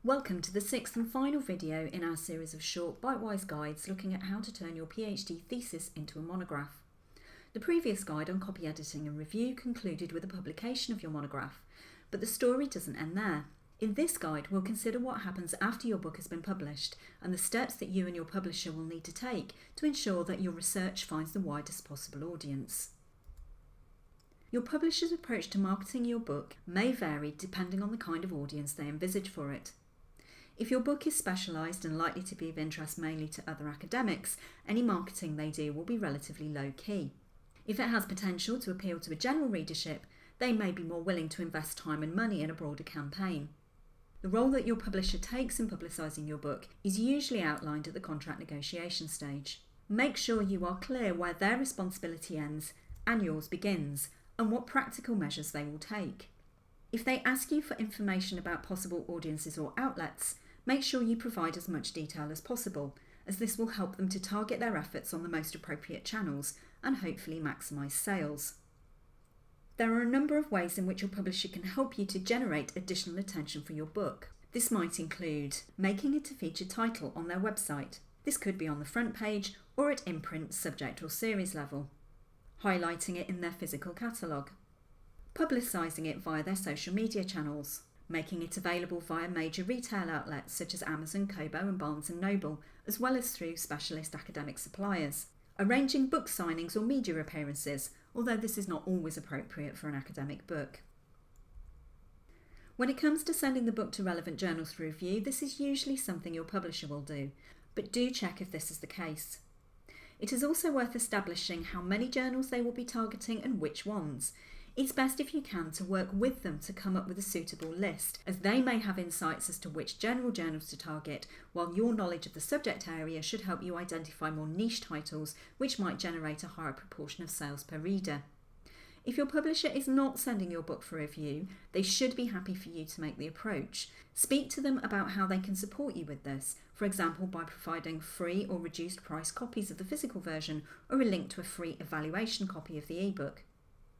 Welcome to the sixth and final video in our series of short BiteWISe guides looking at how to turn your PhD thesis into a monograph. The previous guide on copy editing and review concluded with the publication of your monograph, but the story doesn't end there. In this guide, we'll consider what happens after your book has been published and the steps that you and your publisher will need to take to ensure that your research finds the widest possible audience. Your publisher's approach to marketing your book may vary depending on the kind of audience they envisage for it. If your book is specialised and likely to be of interest mainly to other academics, any marketing they do will be relatively low-key. If it has potential to appeal to a general readership, they may be more willing to invest time and money in a broader campaign. The role that your publisher takes in publicising your book is usually outlined at the contract negotiation stage. Make sure you are clear where their responsibility ends and yours begins, and what practical measures they will take. If they ask you for information about possible audiences or outlets, make sure you provide as much detail as possible, as this will help them to target their efforts on the most appropriate channels and hopefully maximise sales. There are a number of ways in which your publisher can help you to generate additional attention for your book. This might include making it a featured title on their website. This could be on the front page or at imprint, subject or series level. Highlighting it in their physical catalogue. Publicising it via their social media channels. Making it available via major retail outlets such as Amazon, Kobo and Barnes & Noble, as well as through specialist academic suppliers. Arranging book signings or media appearances, although this is not always appropriate for an academic book. When it comes to sending the book to relevant journals for review, this is usually something your publisher will do, but do check if this is the case. It is also worth establishing how many journals they will be targeting and which ones. It's best if you can to work with them to come up with a suitable list, as they may have insights as to which general journals to target, while your knowledge of the subject area should help you identify more niche titles which might generate a higher proportion of sales per reader. If your publisher is not sending your book for review, they should be happy for you to make the approach. Speak to them about how they can support you with this, for example by providing free or reduced price copies of the physical version or a link to a free evaluation copy of the ebook.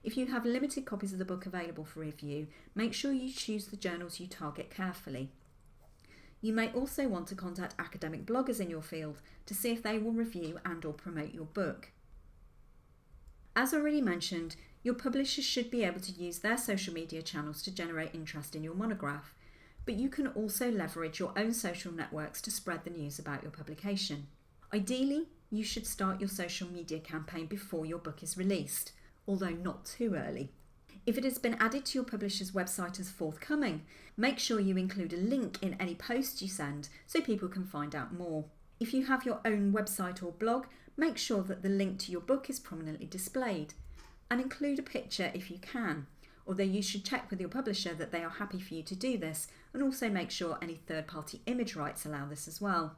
If you have limited copies of the book available for review, make sure you choose the journals you target carefully. You may also want to contact academic bloggers in your field to see if they will review and or promote your book. As already mentioned, your publisher should be able to use their social media channels to generate interest in your monograph, but you can also leverage your own social networks to spread the news about your publication. Ideally, you should start your social media campaign before your book is released, although not too early. If it has been added to your publisher's website as forthcoming, make sure you include a link in any post you send so people can find out more. If you have your own website or blog, make sure that the link to your book is prominently displayed, and include a picture if you can, although you should check with your publisher that they are happy for you to do this, and also make sure any third-party image rights allow this as well.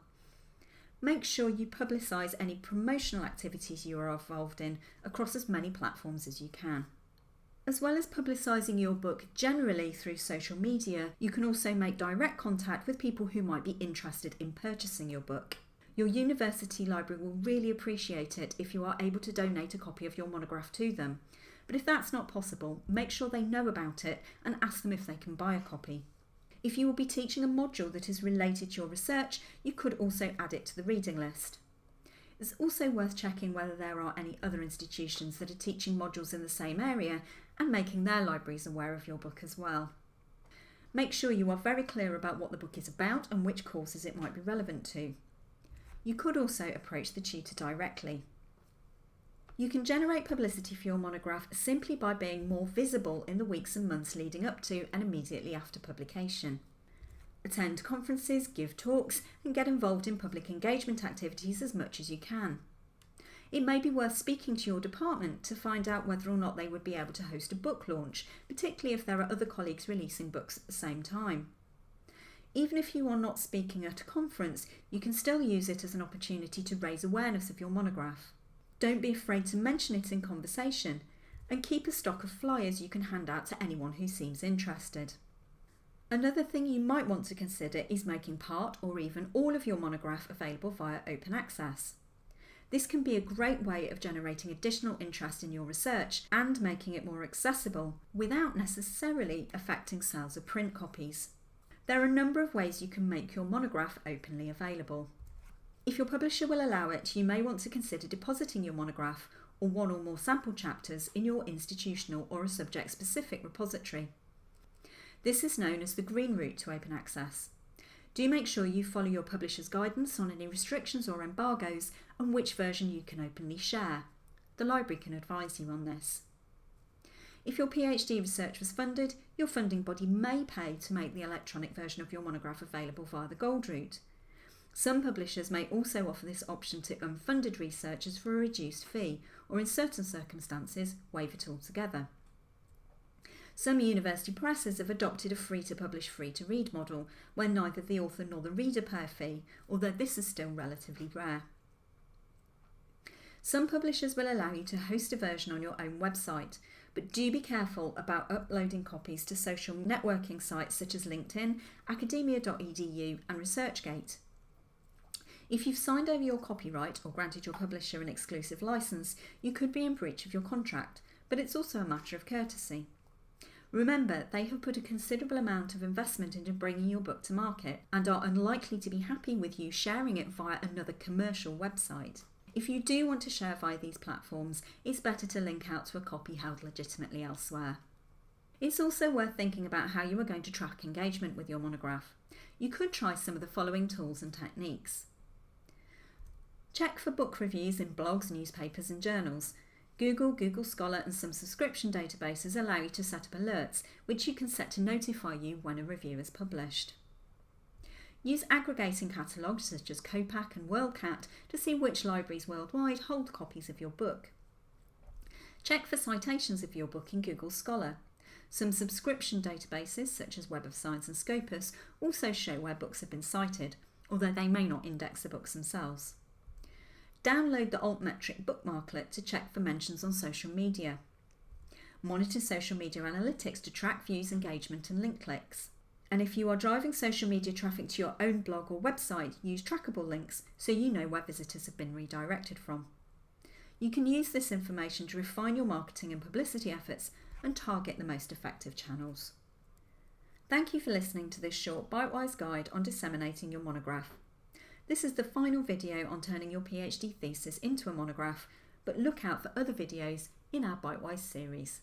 Make sure you publicise any promotional activities you are involved in across as many platforms as you can. As well as publicising your book generally through social media, you can also make direct contact with people who might be interested in purchasing your book. Your university library will really appreciate it if you are able to donate a copy of your monograph to them. But if that's not possible, make sure they know about it and ask them if they can buy a copy. If you will be teaching a module that is related to your research, you could also add it to the reading list. It's also worth checking whether there are any other institutions that are teaching modules in the same area and making their libraries aware of your book as well. Make sure you are very clear about what the book is about and which courses it might be relevant to. You could also approach the tutor directly. You can generate publicity for your monograph simply by being more visible in the weeks and months leading up to and immediately after publication. Attend conferences, give talks, and get involved in public engagement activities as much as you can. It may be worth speaking to your department to find out whether or not they would be able to host a book launch, particularly if there are other colleagues releasing books at the same time. Even if you are not speaking at a conference, you can still use it as an opportunity to raise awareness of your monograph. Don't be afraid to mention it in conversation, and keep a stock of flyers you can hand out to anyone who seems interested. Another thing you might want to consider is making part or even all of your monograph available via open access. This can be a great way of generating additional interest in your research and making it more accessible without necessarily affecting sales of print copies. There are a number of ways you can make your monograph openly available. If your publisher will allow it, you may want to consider depositing your monograph or one or more sample chapters in your institutional or a subject-specific repository. This is known as the green route to open access. Do make sure you follow your publisher's guidance on any restrictions or embargoes and which version you can openly share. The library can advise you on this. If your PhD research was funded, your funding body may pay to make the electronic version of your monograph available via the gold route. Some publishers may also offer this option to unfunded researchers for a reduced fee, or in certain circumstances, waive it altogether. Some university presses have adopted a free-to-publish, free-to-read model, where neither the author nor the reader pay a fee, although this is still relatively rare. Some publishers will allow you to host a version on your own website, but do be careful about uploading copies to social networking sites such as LinkedIn, academia.edu and ResearchGate. If you've signed over your copyright or granted your publisher an exclusive license, you could be in breach of your contract, but it's also a matter of courtesy. Remember, they have put a considerable amount of investment into bringing your book to market and are unlikely to be happy with you sharing it via another commercial website. If you do want to share via these platforms, it's better to link out to a copy held legitimately elsewhere. It's also worth thinking about how you are going to track engagement with your monograph. You could try some of the following tools and techniques. Check for book reviews in blogs, newspapers and journals. Google Scholar and some subscription databases allow you to set up alerts, which you can set to notify you when a review is published. Use aggregating catalogues such as Copac and WorldCat to see which libraries worldwide hold copies of your book. Check for citations of your book in Google Scholar. Some subscription databases such as Web of Science and Scopus also show where books have been cited, although they may not index the books themselves. Download the Altmetric bookmarklet to check for mentions on social media. Monitor social media analytics to track views, engagement and link clicks. And if you are driving social media traffic to your own blog or website, use trackable links so you know where visitors have been redirected from. You can use this information to refine your marketing and publicity efforts and target the most effective channels. Thank you for listening to this short BiteWISe guide on disseminating your monograph. This is the final video on turning your PhD thesis into a monograph, but look out for other videos in our BiteWISe series.